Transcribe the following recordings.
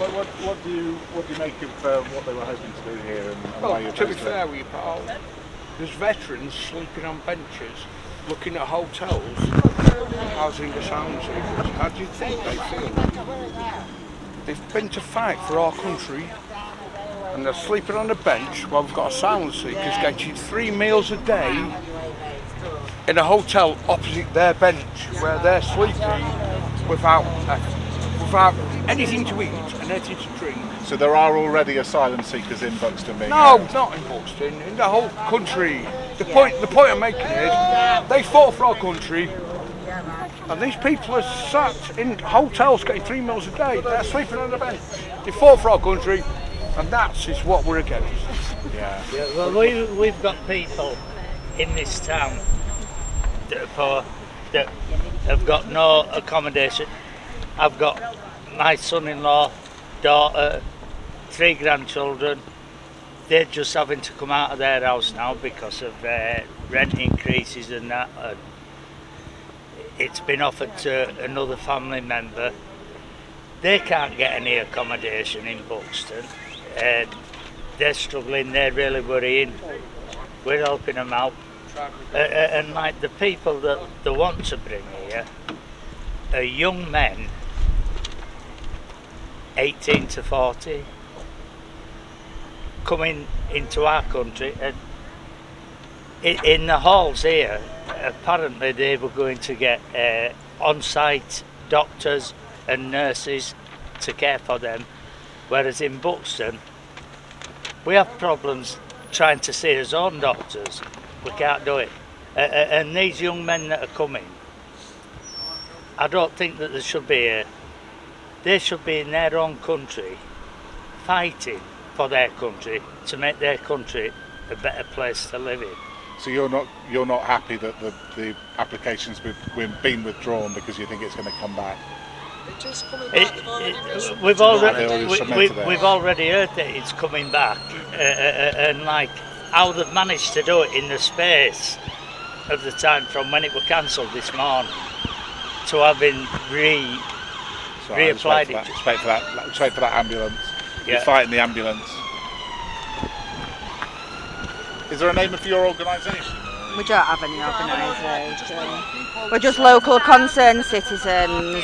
What do you make of what they were hoping to do here, and why you're To be fair with you, pal, there's veterans sleeping on benches, looking at hotels, housing asylum seekers. How do you think they feel? They've been to fight for our country, and they're sleeping on a bench while we've got asylum seekers getting 3 meals a day in a hotel opposite their bench, where they're sleeping without anything to eat and anything to drink. So there are already asylum seekers in Buxton being No, housed? not in Buxton, in the whole country. The point I'm making is, they fought for our country, and these people are sat in hotels getting 3 meals a day. They're sleeping on the bench. They fought for our country, and that's is what we're against. Yeah. Well, we've got people in this town that are poor, that have got no accommodation. I've got my son-in-law, daughter, 3 grandchildren. They're just having to come out of their house now because of rent increases and that. It's been offered to another family member. They can't get any accommodation in Buxton. They're struggling, they're really worrying. We're helping them out. And like the people that they want to bring here are young men, 18 to 40, coming into our country, and in the halls here, apparently they were going to get on-site doctors and nurses to care for them, whereas in Buxton we have problems trying to see our own doctors. We can't do it. And these young men that are coming, I don't think that they should be here. They should be in their own country, fighting for their country to make their country a better place to live in. So you're not happy that the application's been withdrawn because you think it's going to come back? We've already heard that it's coming back, and like how they've managed to do it in the space of the time from when it was cancelled this morning to having reapplied it. Just wait for that ambulance. Yeah. You're fighting the ambulance. Is there a name of your organisation? We don't have any organisation. We're just local concerned citizens.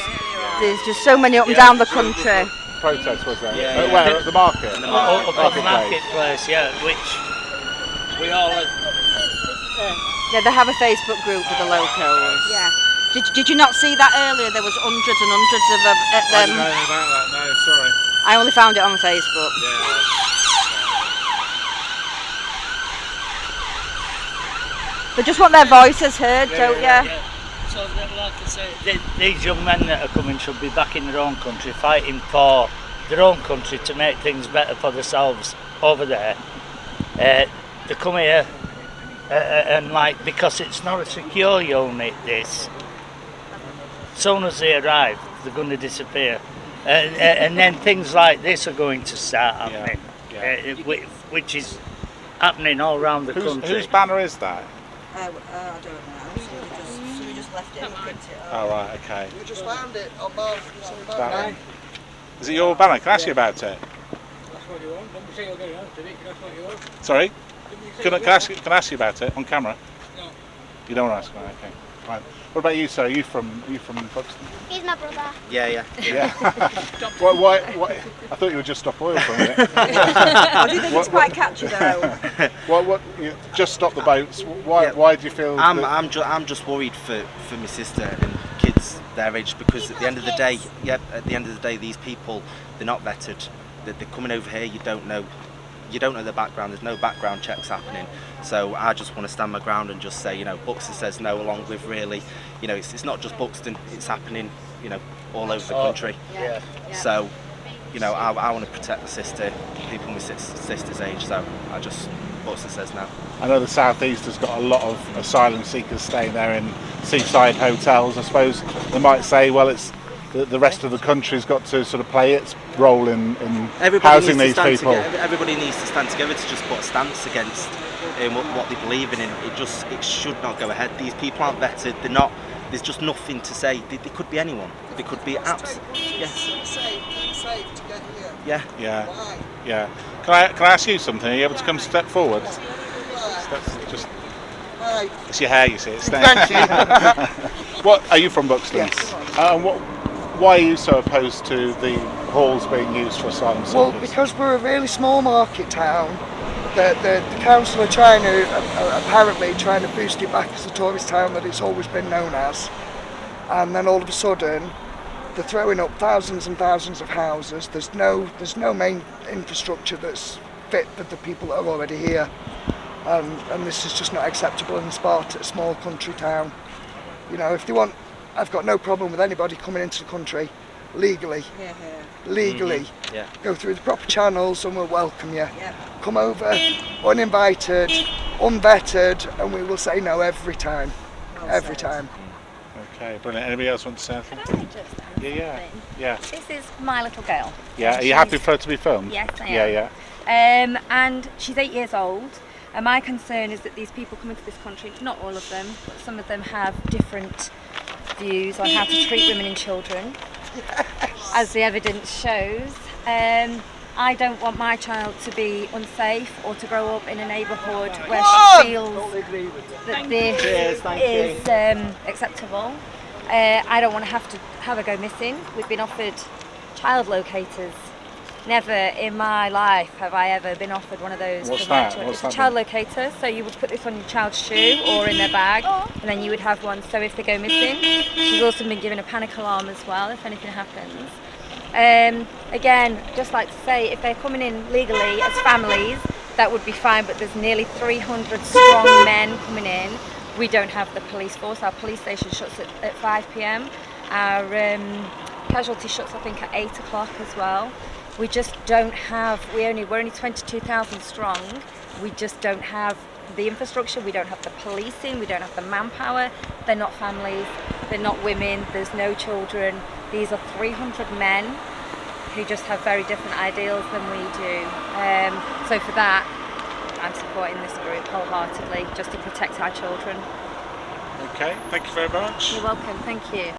There's just so many up and down the country. Protest was there? Yeah. Where? At the market? Up at the marketplace, yeah, which we all have. Yeah, they have a Facebook group with the locals. Yeah. Did you not see that earlier? There was hundreds and hundreds of them at I them. didn't know about that, no, sorry. I only found it on Facebook. Yeah. They just want their voices heard, don't you? Yeah. So, like I say, these young men that are coming should be back in their own country, fighting for their own country to make things better for themselves over there. They come here and like, because it's not a secure unit, this. As soon as they arrive, they're going to disappear. And then things like this are going to start happening, which is happening all around the country. Whose banner is that? I don't know. So we just left it and picked it up. Oh, right, okay. We just found it on Mark. Is it your banner? Can I ask you about it? That's what you want. Don't say you're going on today. That's what you want. Sorry? Can I ask you about it on camera? No. You don't want to ask me? Okay. Fine. What about you, sir? Are you from Buxton? He's my brother. Yeah. Why? I thought you would just stop oil for a minute. I do think it's quite catchy though. Just stop the boats. Why do you feel? I'm just worried for my sister and kids their age, because at the end of the day, these people, they're not vetted. They're coming over here. You don't know their background. There's no background checks happening. So I just want to stand my ground and just say, Buxton says no, along with really, it's not just Buxton. It's happening, all over the country. Yeah. So, I want to protect the people my sister's age. So Buxton says no. I know the South East has got a lot of asylum seekers staying there in seaside hotels. I suppose they might say, well, it's the rest of the country's got to sort of play its role in housing these people. Everybody needs to stand together to just put a stance against what they believe in. It should not go ahead. These people aren't vetted. They're not. There's just nothing to say. They could be anyone. They could be apps. Yes. safe to get here? Yeah. Yeah. Why? Yeah. Can I ask you something? Are you able to come step forward? That's just. Right. It's your hair, you see. It's Thank you. What are you from Buxton? Yes. And why are you so opposed to the halls being used for asylum seekers? Well, because we're a really small market town, the council are trying to, apparently trying to boost it back as a tourist town that it's always been known as. And then all of a sudden, they're throwing up thousands and thousands of houses. There's no main infrastructure that's fit for the people that are already here. And this is just not acceptable in a small country town. You know, if they want, I've got no problem with anybody coming into the country legally. Legally. Mm-hmm. Yeah. Go through the proper channels and we'll welcome you. Come over uninvited, unvetted, and we will say no every time. Every time. Okay, brilliant. Anybody else want to say anything? Can I just add something? Yeah. This is my little girl. Yeah. Are you happy for her to be filmed? Yes, I am. Yeah. And she's 8 years old. And my concern is that these people come into this country, not all of them, but some of them have different views on how to treat women and children, as the evidence shows. I don't want my child to be unsafe or to grow up in a neighbourhood where she feels that this is acceptable. I don't want to have her go missing. We've been offered child locators. Never in my life have I ever been offered one of those. What's that? It's a child locator, so you would put this on your child's shoe or in their bag, and then you would have one so if they go missing. She's also been given a panic alarm as well if anything happens. Again, just like to say, if they're coming in legally as families, that would be fine, but there's nearly 300 strong men coming in. We don't have the police force. Our police station shuts at 5 p.m. Our casualty shuts, I think, at 8 o'clock as well. We just don't have, we're only 22,000 strong. We just don't have the infrastructure, we don't have the policing, we don't have the manpower. They're not families, they're not women, there's no children. These are 300 men who just have very different ideals than we do. So for that, I'm supporting this group wholeheartedly, just to protect our children. Okay, thank you very much. You're welcome, thank you.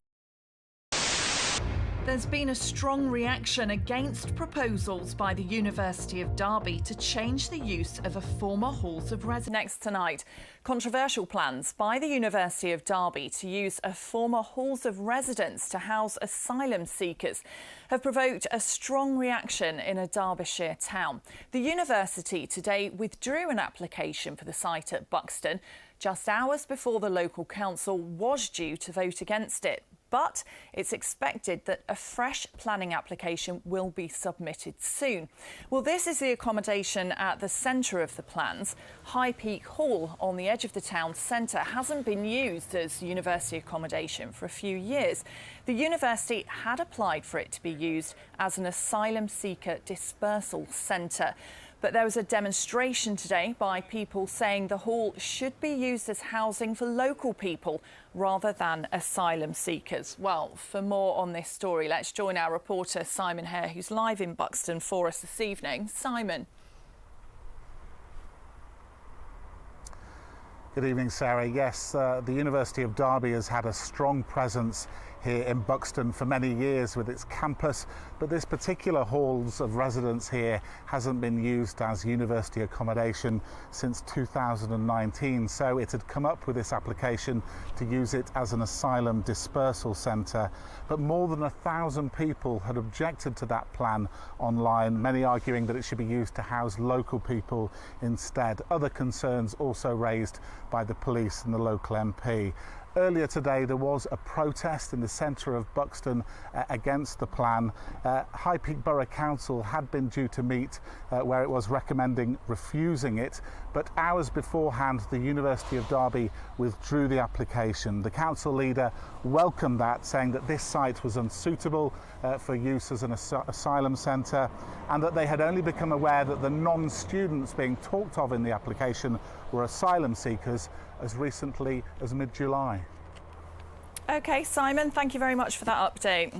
There's been a strong reaction against proposals by the University of Derby to change the use of a former halls of residence. Next tonight, controversial plans by the University of Derby to use a former halls of residence to house asylum seekers have provoked a strong reaction in a Derbyshire town. The university today withdrew an application for the site at Buxton just hours before the local council was due to vote against it. But it's expected that a fresh planning application will be submitted soon. Well, this is the accommodation at the centre of the plans. High Peak Hall on the edge of the town centre hasn't been used as university accommodation for a few years. The university had applied for it to be used as an asylum seeker dispersal centre. But there was a demonstration today by people saying the hall should be used as housing for local people rather than asylum seekers. Well, for more on this story, let's join our reporter Simon Hare, who's live in Buxton for us this evening. Simon. Good evening, Sarah. Yes, the University of Derby has had a strong presence here in Buxton for many years with its campus, but this particular halls of residence here hasn't been used as university accommodation since 2019, so it had come up with this application to use it as an asylum dispersal centre. But more than 1,000 people had objected to that plan online, many arguing that it should be used to house local people instead. Other concerns also raised by the police and the local MP. Earlier today there was a protest in the centre of Buxton against the plan. High Peak Borough Council had been due to meet where it was recommending refusing it, but hours beforehand the University of Derby withdrew the application. The council leader welcomed that, saying that this site was unsuitable for use as an asylum centre, and that they had only become aware that the non-students being talked of in the application were asylum seekers as recently as mid-July. OK, Simon, thank you very much for that update.